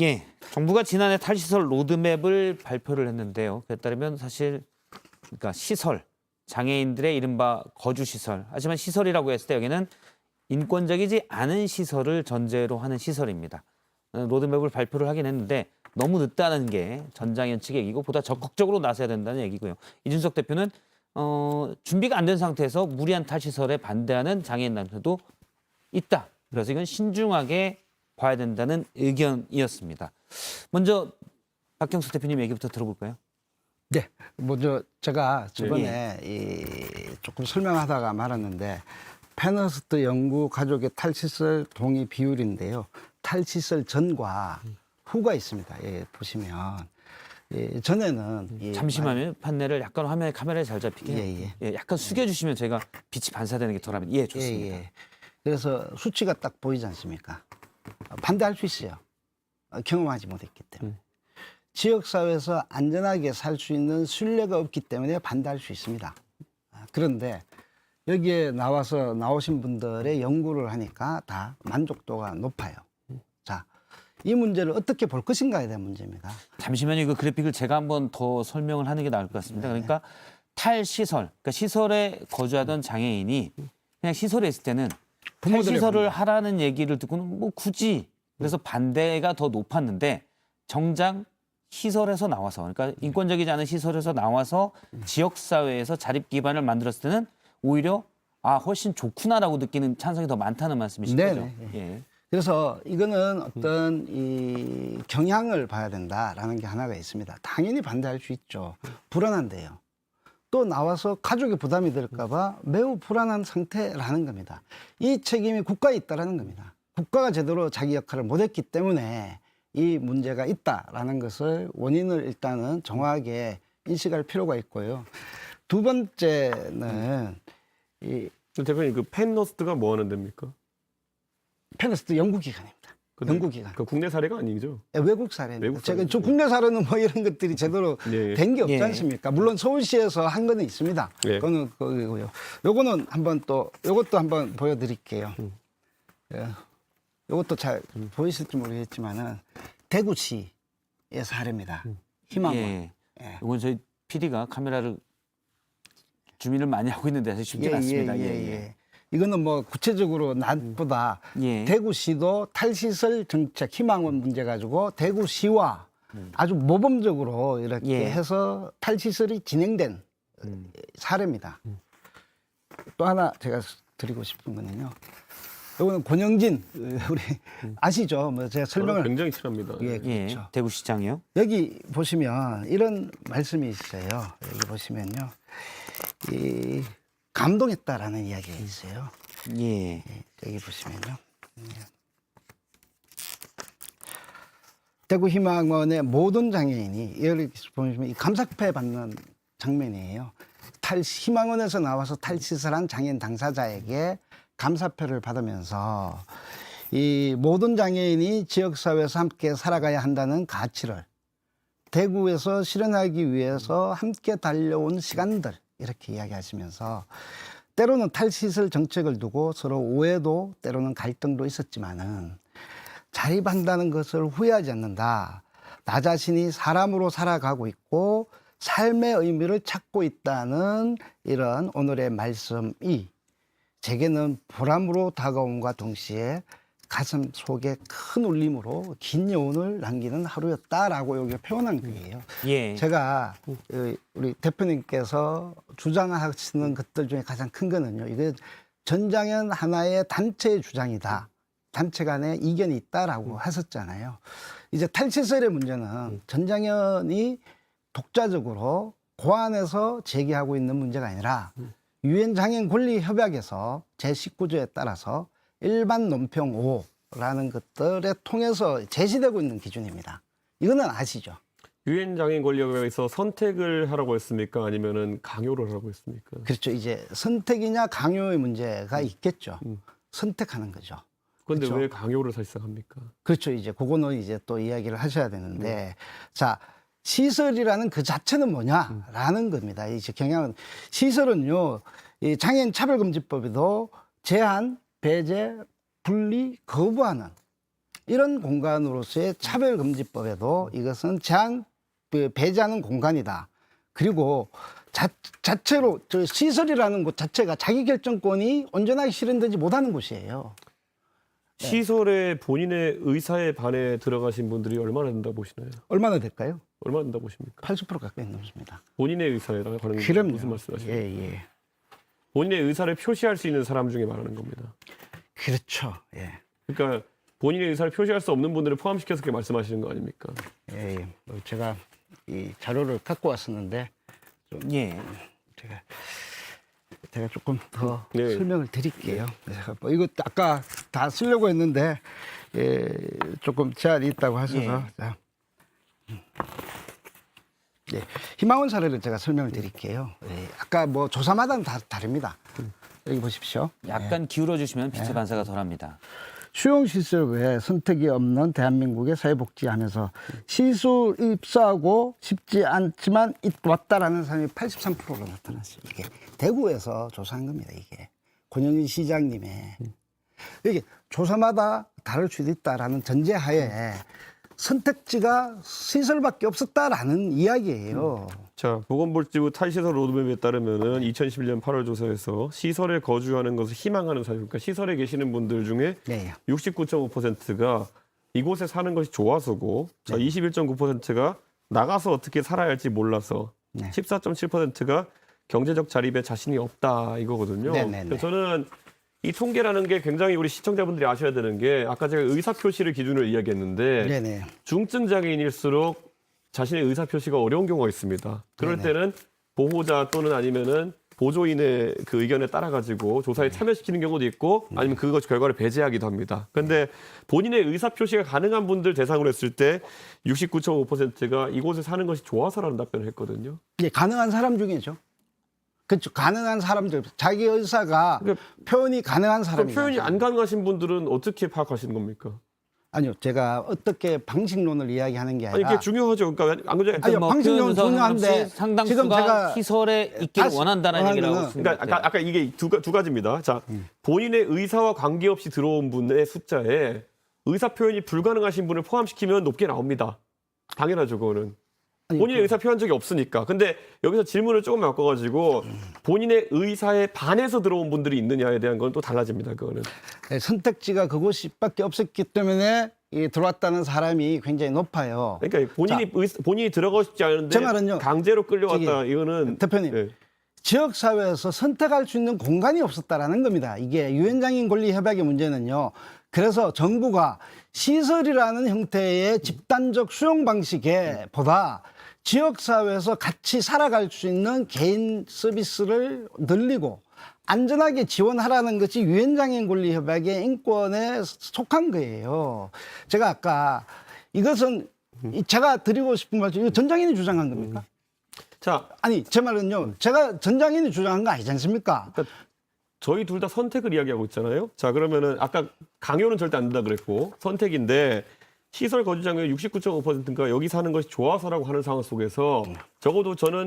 예, 정부가 지난해 탈시설 로드맵을 발표를 했는데요. 그에 따르면 사실 그러니까 시설, 장애인들의 이른바 거주 시설. 하지만 시설이라고 했을 때 여기는 인권적이지 않은 시설을 전제로 하는 시설입니다. 로드맵을 발표를 하긴 했는데 너무 늦다는 게 전장현 측의 얘기고 보다 적극적으로 나서야 된다는 얘기고요. 이준석 대표는 준비가 안 된 상태에서 무리한 탈시설에 반대하는 장애인단체도 있다. 그래서 이건 신중하게 봐야 된다는 의견이었습니다. 먼저 박경수 대표님 얘기부터 들어볼까요? 네, 먼저 제가 저번에 조금 설명하다가 말았는데 페너스트 연구 가족의 탈시설 동의 비율인데요. 탈시설 전과 후가 있습니다. 예, 보시면 전에는 잠시만요. 판넬을 약간 화면에 카메라에 잘 잡히게 예, 약간 숙여주시면 저희가 빛이 반사되는 게 덜합니다. 예, 좋습니다. 그래서 수치가 딱 보이지 않습니까? 반대할 수 있어요. 경험하지 못했기 때문에. 지역사회에서 안전하게 살 수 있는 신뢰가 없기 때문에 반대할 수 있습니다. 그런데 여기에 나오신 분들의 연구를 하니까 다 만족도가 높아요. 자, 이 문제를 어떻게 볼 것인가에 대한 문제입니다. 잠시만요. 이거 그래픽을 제가 한번 더 설명을 하는 게 나을 것 같습니다. 그러니까 탈시설, 그러니까 시설에 거주하던 장애인이 그냥 시설에 있을 때는 탈시설을 하라는 얘기를 듣고는 뭐 굳이 그래서 반대가 더 높았는데 정작 시설에서 나와서 그러니까 인권적이지 않은 시설에서 나와서 지역사회에서 자립 기반을 만들었을 때는 오히려 훨씬 좋구나라고 느끼는 찬성이 더 많다는 말씀이신 거죠? 예. 그래서 이거는 어떤 이 경향을 봐야 된다라는 게 하나가 있습니다. 당연히 반대할 수 있죠. 불안한데요. 또 나와서 가족의 부담이 될까 봐 매우 불안한 상태라는 겁니다. 이 책임이 국가에 있다는 겁니다. 국가가 제대로 자기 역할을 못했기 때문에 이 문제가 있다라는 것을 원인을 일단은 정확하게 인식할 필요가 있고요. 두 번째는 대표님 그 펜너스트가 뭐 하는 데입니까? 페너스트 연구기관입니다. 연구기관. 그 국내 사례가 아니죠? 외국 사례입니다. 외국 제가 사례. 저 국내 사례는 뭐 이런 것들이 제대로 된 게 없지 않습니까? 물론 서울시에서 한 거는 있습니다. 그거는 그거고요. 요거는 한번 요것도 한번 보여드릴게요. 요것도 잘 보이실지 모르겠지만은 대구시의 사례입니다. 희망원. 예. 이건 저희 PD가 카메라를 주민을 많이 하고 있는데 사실 쉽지 않습니다. 이거는 뭐 구체적으로 낮보다 대구시도 탈시설 정책 희망원 문제 가지고 대구시와 아주 모범적으로 이렇게 해서 탈시설이 진행된 사례입니다. 또 하나 제가 드리고 싶은 거는요. 이거는 권영진 우리 아시죠? 뭐 제가 설명을 굉장히 친합니다. 그렇죠. 대구시장이요? 여기 보시면 이런 말씀이 있어요. 여기 보시면요. 감동했다라는 이야기가 있어요. 여기 보시면요. 대구희망원의 모든 장애인이 여기 보시면 이 감사패 받는 장면이에요. 희망원에서 나와서 탈시설한 장애인 당사자에게 감사표를 받으면서 이 모든 장애인이 지역사회에서 함께 살아가야 한다는 가치를 대구에서 실현하기 위해서 함께 달려온 시간들 이렇게 이야기하시면서 때로는 탈시설 정책을 두고 서로 오해도 때로는 갈등도 있었지만은 자립한다는 것을 후회하지 않는다. 나 자신이 사람으로 살아가고 있고 삶의 의미를 찾고 있다는 이런 오늘의 말씀이 제게는 보람으로 다가옴과 동시에 가슴 속에 큰 울림으로 긴 여운을 남기는 하루였다라고 여기 표현한 거예요. 제가 우리 대표님께서 주장하시는 것들 중에 가장 큰 거는요. 이게 전장현 하나의 단체의 주장이다. 단체 간에 이견이 있다라고 하셨잖아요. 이제 탈시설의 문제는 전장현이 독자적으로 고안해서 제기하고 있는 문제가 아니라 유엔 장애인 권리 협약에서 제19조에 따라서 일반 논평 5라는 것들에 통해서 제시되고 있는 기준입니다. 이거는 아시죠? 유엔 장애인 권리협약에서 선택을 하라고 했습니까? 아니면은 강요를 하라고 했습니까? 그렇죠. 이제 선택이냐 강요의 문제가 있겠죠. 선택하는 거죠. 그런데 그렇죠? 왜 강요를 사실상 합니까? 그렇죠. 이제 그거는 이제 또 이야기를 하셔야 되는데, 자, 시설이라는 그 자체는 뭐냐라는 겁니다. 이제 경향은 시설은요, 이 장애인 차별금지법에도 제한, 배제, 분리, 거부하는 이런 공간으로서의 차별금지법에도 이것은 배제하는 공간이다. 그리고 자체로 저 시설이라는 곳 자체가 자기 결정권이 온전하게 실현되지 못하는 곳이에요. 시설에 본인의 의사에 반해 들어가신 분들이 얼마나 된다 보시나요? 얼마나 될까요? 얼마나 된다 보십니까? 80% 가까이 넘습니다. 본인의 의사에 관한 게 그럼요. 무슨 말씀하시나요? 예. 본인의 의사를 표시할 수 있는 사람 중에 말하는 겁니다. 그렇죠. 예. 그러니까 본인의 의사를 표시할 수 없는 분들을 포함시켜서 그렇게 말씀하시는 거 아닙니까? 예. 제가 이 자료를 갖고 왔었는데 예. 제가 조금 더 네. 설명을 드릴게요. 제가 뭐 이거 아까 다 쓰려고 했는데 조금 제한이 있다고 하셔서 자. 예. 희망원 사례를 제가 설명을 드릴게요. 아까 뭐 조사마다는 다 다릅니다. 여기 보십시오. 약간 기울어 주시면 빛의 반사가 덜합니다. 수용시설 외에 선택이 없는 대한민국의 사회복지하면서 시술 입소하고 싶지 않지만 왔다라는 사람이 83%로 나타났어요. 이게 대구에서 조사한 겁니다. 이게 권영진 시장님의 이게 조사마다 다를 수도 있다라는 전제하에 선택지가 시설밖에 없었다라는 이야기예요. 자, 보건복지부 탈시설 로드맵에 따르면은 2011년 8월 조사에서 시설에 거주하는 것을 희망하는 사람, 그러니까 시설에 계시는 분들 중에 네. 69.5%가 이곳에 사는 것이 좋아서고, 자, 21.9%가 나가서 어떻게 살아야 할지 몰라서, 네. 14.7%가 경제적 자립에 자신이 없다 이거거든요. 네네네. 그래서 저는 이 통계라는 게 굉장히 우리 시청자분들이 아셔야 되는 게 아까 제가 의사표시를 기준으로 이야기했는데 네네. 중증 장애인일수록 자신의 의사표시가 어려운 경우가 있습니다. 그럴 네네. 때는 보호자 또는 아니면은 보조인의 그 의견에 따라 가지고 조사에 참여시키는 경우도 있고 아니면 그거 결과를 배제하기도 합니다. 그런데 본인의 의사표시가 가능한 분들 대상으로 했을 때 69.5%가 이곳에 사는 것이 좋아서라는 답변을 했거든요. 예, 가능한 사람 중에죠. 그렇죠. 가능한 사람들, 자기 의사가 그러니까 표현이 가능한 그럼 사람이 표현이 안 가능하신 분들은 어떻게 파악하시는 겁니까? 아니요, 제가 어떻게 방식론을 이야기하는 게 아니 아니라 이게 중요하죠. 그러니까 안 그래? 아니요, 뭐 방식론 표현 중요한데 상관없이 상당수가 지금 제가 시설에 있기를 다시 원한다는 얘기를 하고 원하는 있습니다. 그러니까 아까 이게 두 가지입니다. 자, 본인의 의사와 관계없이 들어온 분의 숫자에 의사 표현이 불가능하신 분을 포함시키면 높게 나옵니다. 당연하죠, 그거는. 아니, 본인의 의사 표현 적이 없으니까. 근데 여기서 질문을 조금 바꿔가지고 본인의 의사에 반해서 들어온 분들이 있느냐에 대한 건 또 달라집니다, 그거는. 선택지가 그곳밖에 없었기 때문에 들어왔다는 사람이 굉장히 높아요. 그러니까 본인이 들어가고 싶지 않은데 제 말은요, 강제로 끌려왔다. 저기, 이거는 대표님. 네. 지역 사회에서 선택할 수 있는 공간이 없었다라는 겁니다. 이게 유엔장애인 권리 협약의 문제는요. 그래서 정부가 시설이라는 형태의 집단적 수용 방식에 보다 지역 사회에서 같이 살아갈 수 있는 개인 서비스를 늘리고 안전하게 지원하라는 것이 유엔장애인 권리 협약의 인권에 속한 거예요. 제가 아까 이것은 제가 드리고 싶은 말씀, 이거 전장인이 주장한 겁니까? 자, 아니, 제 말은요. 제가 전장인이 주장한 거 아니지 않습니까? 그러니까 저희 둘 다 선택을 이야기하고 있잖아요. 자, 그러면은 아까 강요는 절대 안 된다 그랬고 선택인데 시설 거주 장애인 69.5%가 여기 사는 것이 좋아서라고 하는 상황 속에서 적어도 저는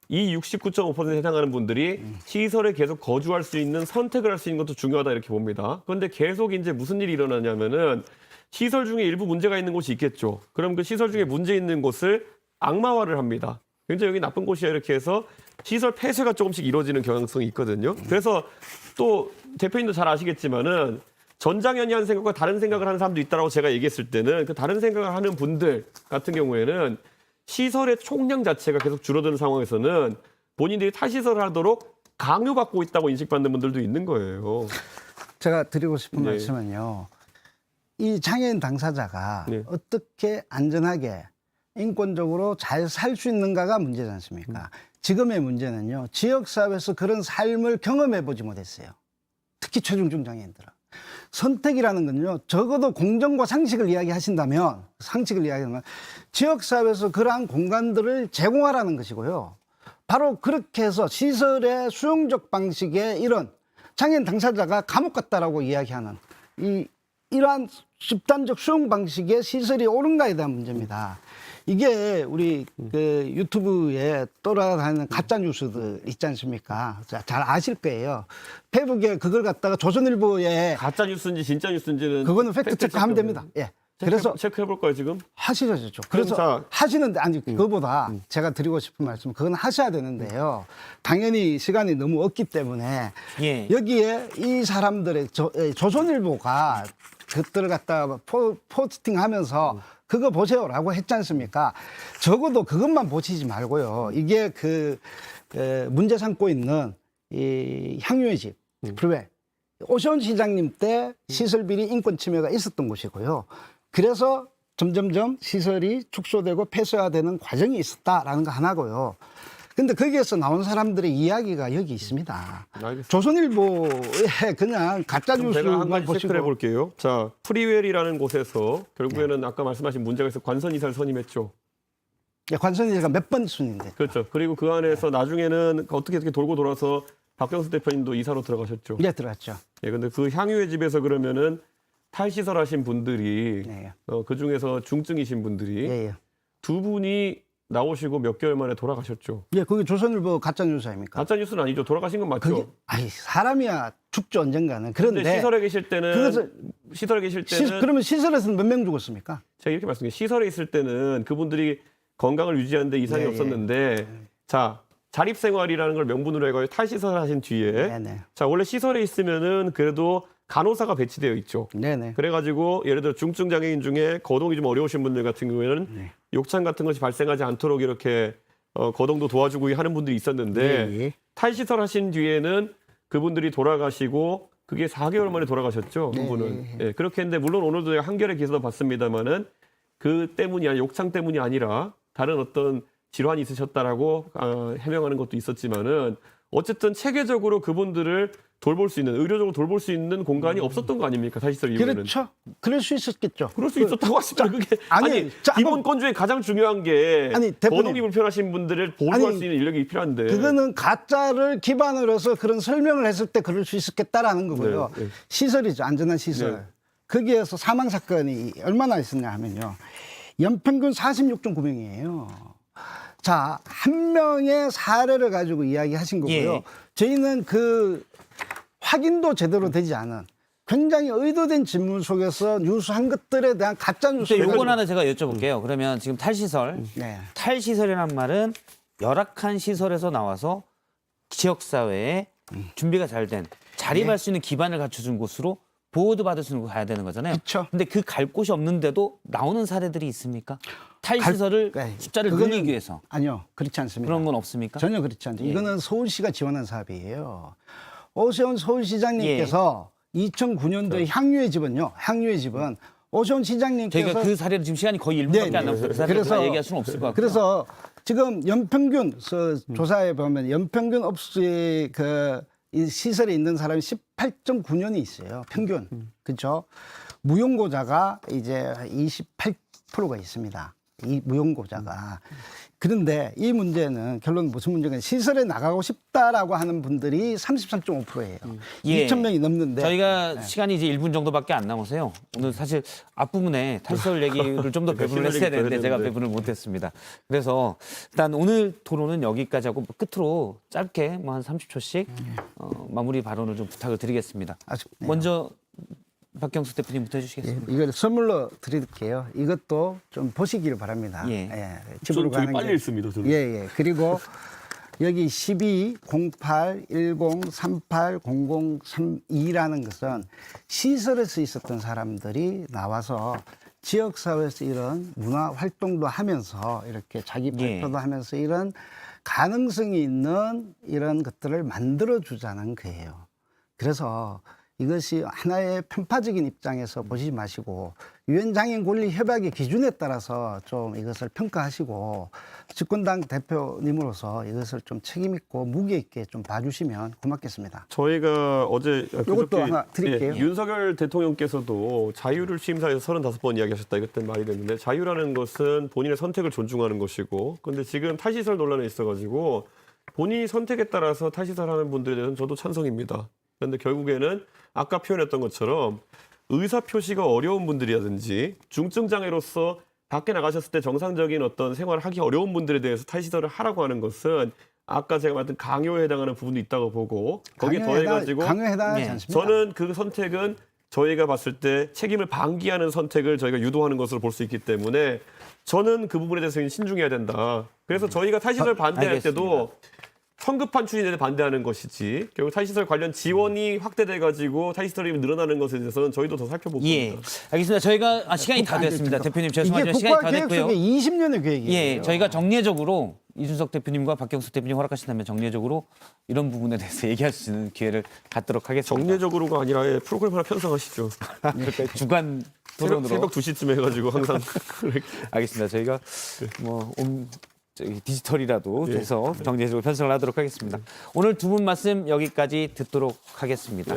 이 69.5%에 해당하는 분들이 시설에 계속 거주할 수 있는 선택을 할 수 있는 것도 중요하다 이렇게 봅니다. 그런데 계속 이제 무슨 일이 일어나냐면은 시설 중에 일부 문제가 있는 곳이 있겠죠. 그럼 그 시설 중에 문제 있는 곳을 악마화를 합니다. 굉장히 여기 나쁜 곳이야 이렇게 해서 시설 폐쇄가 조금씩 이루어지는 경향성이 있거든요. 그래서 또 대표님도 잘 아시겠지만은 전장현이 한 생각과 다른 생각을 하는 사람도 있다라고 제가 얘기했을 때는 그 다른 생각을 하는 분들 같은 경우에는 시설의 총량 자체가 계속 줄어드는 상황에서는 본인들이 탈시설을 하도록 강요받고 있다고 인식받는 분들도 있는 거예요. 제가 드리고 싶은 네. 말씀은요. 이 장애인 당사자가 네. 어떻게 안전하게 인권적으로 잘 살 수 있는가가 문제지 않습니까? 지금의 문제는요. 지역사회에서 그런 삶을 경험해보지 못했어요. 특히 최중증 장애인들은. 선택이라는 건요. 적어도 공정과 상식을 이야기하신다면 지역사회에서 그러한 공간들을 제공하라는 것이고요. 바로 그렇게 해서 시설의 수용적 방식의 이런 장애인 당사자가 감옥 갔다라고 이야기하는 이러한 집단적 수용 방식의 시설이 옳은가에 대한 문제입니다. 이게 우리 그 유튜브에 돌아다니는 가짜 뉴스들 있지 않습니까? 잘 아실 거예요. 페북에 그걸 갖다가 조선일보에 가짜 뉴스인지 진짜 뉴스인지는 그거는 팩트 체크하면 됩니다. 예. 그래서 체크해 볼까요 지금? 하시죠. 그럼 그래서 자, 하시는데 아니 그거보다 제가 드리고 싶은 말씀은 그건 하셔야 되는데요. 당연히 시간이 너무 없기 때문에 예. 여기에 이 사람들의 조선일보가 그들을 갖다가 포스팅하면서 그거 보세요라고 했지 않습니까? 적어도 그것만 보시지 말고요. 이게 문제 삼고 있는 이 향유의 집, 불회 오세훈 시장님 때 시설 비리 인권 침해가 있었던 곳이고요. 그래서 점점점 시설이 축소되고 폐쇄화되는 과정이 있었다라는 거 하나고요. 근데 거기에서 나온 사람들의 이야기가 여기 있습니다. 알겠습니다. 조선일보에 그냥 가짜 그럼 제가 한 뉴스만 가지 체크를 보시고 해볼게요. 자, 프리웰이라는 곳에서 결국에는 아까 말씀하신 문제가 있어 관선이사를 선임했죠. 관선이가 몇 번 순인데. 그렇죠. 그리고 그 안에서 나중에는 어떻게 돌고 돌아서 박병수 대표님도 이사로 들어가셨죠. 네, 들어갔죠. 예, 근데 그 향유의 집에서 그러면은 탈시설 하신 분들이 네. 그 중에서 중증이신 분들이 예, 예. 두 분이 나오시고 몇 개월 만에 돌아가셨죠. 예, 그게 조선일보 가짜 뉴스 아닙니까? 가짜 뉴스는 아니죠. 돌아가신 건 맞죠. 그게 아니 사람이야 죽죠 언젠가는. 그런데 그런데 시설에 계실 때는 그러면 시설에서는 몇 명 죽었습니까? 제가 이렇게 말씀드릴게요. 시설에 있을 때는 그분들이 건강을 유지하는데 이상이 예, 예. 없었는데 자 자립생활이라는 걸 명분으로 해가지고 탈시설 하신 뒤에 네네. 자 원래 시설에 있으면은 그래도 간호사가 배치되어 있죠. 네네. 그래가지고 예를 들어 중증 장애인 중에 거동이 좀 어려우신 분들 같은 경우에는 네. 욕창 같은 것이 발생하지 않도록 이렇게 거동도 도와주고 하는 분들이 있었는데 예, 예. 탈시설 하신 뒤에는 그분들이 돌아가시고 그게 4개월 만에 돌아가셨죠. 네, 그분은. 예, 그렇게 했는데 물론 오늘도 제가 한겨레 기사도 봤습니다마는 그 때문이 아니라 욕창 때문이 아니라 다른 어떤 질환이 있으셨다라고 해명하는 것도 있었지만은 어쨌든 체계적으로 그분들을 돌볼 수 있는 의료적으로 돌볼 수 있는 공간이 없었던 거 아닙니까? 탈시설 이후에는. 그렇죠. 그럴 수 있었겠죠. 그럴 수 있었다고 하시면 그게 아니, 자, 기본권 중에 가장 중요한 게 아니, 대표님. 거동이 불편하신 분들을 보호할 아니, 수 있는 인력이 필요한데 그거는 가짜를 기반으로 해서 그런 설명을 했을 때 그럴 수 있었겠다라는 거고요. 네, 네. 시설이죠. 안전한 시설. 네. 거기에서 사망 사건이 얼마나 있었냐 하면요. 연평균 46.9명이에요. 자, 한 명의 사례를 가지고 이야기하신 거고요. 예. 저희는 그 확인도 제대로 되지 않은 굉장히 의도된 질문 속에서 뉴스한 것들에 대한 가짜 뉴스. 요건 하나 제가 여쭤볼게요. 그러면 지금 탈시설, 네. 탈시설이란 말은 열악한 시설에서 나와서 지역사회에 준비가 잘 된 자립할 수 있는 기반을 갖춰준 곳으로 보호도 받을 수 있는 곳 가야 되는 거잖아요. 그쵸. 근데 그 갈 곳이 없는데도 나오는 사례들이 있습니까? 탈시설을 네. 숫자를 그거는- 늘리기 위해서 아니요, 그렇지 않습니다. 그런 건 없습니까? 전혀 그렇지 않죠. 예. 이거는 서울시가 지원한 사업이에요. 오세훈 서울시장님께서 예. 2009년도에 향유의 집은요. 향유의 집은 오세훈 시장님께서 저희가 그 사례를 지금 시간이 거의 1분밖에 네, 안 남았어요. 그 사례를 그래서- 다 얘기할 수는 없을 것 같고요. 그래서 지금 연평균 조사에 보면 연평균 업수의 이 시설에 있는 사람이 18.9년이 있어요. 평균. 그렇죠? 무용고자가 이제 28%가 있습니다. 이 무용고자가. 그런데 이 문제는 결론 무슨 문제가 시설에 나가고 싶다라고 하는 분들이 33.5%예요. 예. 2,000명이 넘는데 저희가 시간이 이제 1분 정도밖에 안 남아서요. 오늘 사실 앞부분에 탈시설 얘기를 좀 더 배분을 했어야 되는데 제가 배분을 못했습니다. 그래서 일단 오늘 토론은 여기까지 하고 끝으로 짧게 뭐 한 30초씩 마무리 발언을 좀 부탁을 드리겠습니다. 아쉽네요. 먼저 박경수 대표님부터 해주시겠습니다. 이걸 선물로 드릴게요. 이것도 좀 보시기를 바랍니다. 예. 집으로 되게 가는 빨리 게. 읽습니다. 저는. 예. 그리고 여기 12, 08, 10, 38, 00, 32라는 것은 시설에서 있었던 사람들이 나와서 지역사회에서 이런 문화 활동도 하면서 이렇게 자기 발표도 하면서 이런 가능성이 있는 이런 것들을 만들어주자는 거예요. 그래서 이것이 하나의 편파적인 입장에서 보시지 마시고 유엔 장애인 권리 협약의 기준에 따라서 좀 이것을 평가하시고 집권당 대표님으로서 이것을 좀 책임 있고 무게 있게 좀 봐주시면 고맙겠습니다. 저희가 어제 이것도 하나 드릴게요. 윤석열 대통령께서도 자유를 취임사에서 35번 이야기하셨다 이것 때문에 말이 됐는데 자유라는 것은 본인의 선택을 존중하는 것이고 근데 지금 탈시설 논란에 있어가지고 본인이 선택에 따라서 탈시설하는 분들에 대해서는 저도 찬성입니다. 그런데 결국에는 아까 표현했던 것처럼 의사 표시가 어려운 분들이라든지 중증 장애로서 밖에 나가셨을 때 정상적인 어떤 생활을 하기 어려운 분들에 대해서 탈시설을 하라고 하는 것은 아까 제가 말했던 강요에 해당하는 부분도 있다고 보고 거기에 더해가지고 강요에 해당하지 네. 않습니다. 저는 그 선택은 저희가 봤을 때 책임을 방기하는 선택을 저희가 유도하는 것으로 볼 수 있기 때문에 저는 그 부분에 대해서 신중해야 된다. 그래서 저희가 탈시설 반대할 때도 성급한 추진에 반대하는 것이지 결국 탈시설 관련 지원이 확대돼 가지고 탈시설이 늘어나는 것에 대해서는 저희도 더 살펴볼 예, 겁니다. 알겠습니다. 저희가 시간이 다 됐습니다. 대표님 이게 죄송하지만 시간이 국가 다 계획 됐고요. 속에 20년의 계획이에요. 예, 저희가 정례적으로 이준석 대표님과 박경수 대표님 허락하신다면 정례적으로 이런 부분에 대해서 얘기할 수 있는 기회를 갖도록 하겠습니다. 정례적으로가 아니라 아예 프로그램 하나 편성하시죠. 그러니까 주간 토론으로. 새벽 2시쯤에 해가지고 항상 알겠습니다. 저희가 뭐 저기 디지털이라도 돼서 정례적으로 편성을 하도록 하겠습니다. 오늘 두 분 말씀 여기까지 듣도록 하겠습니다.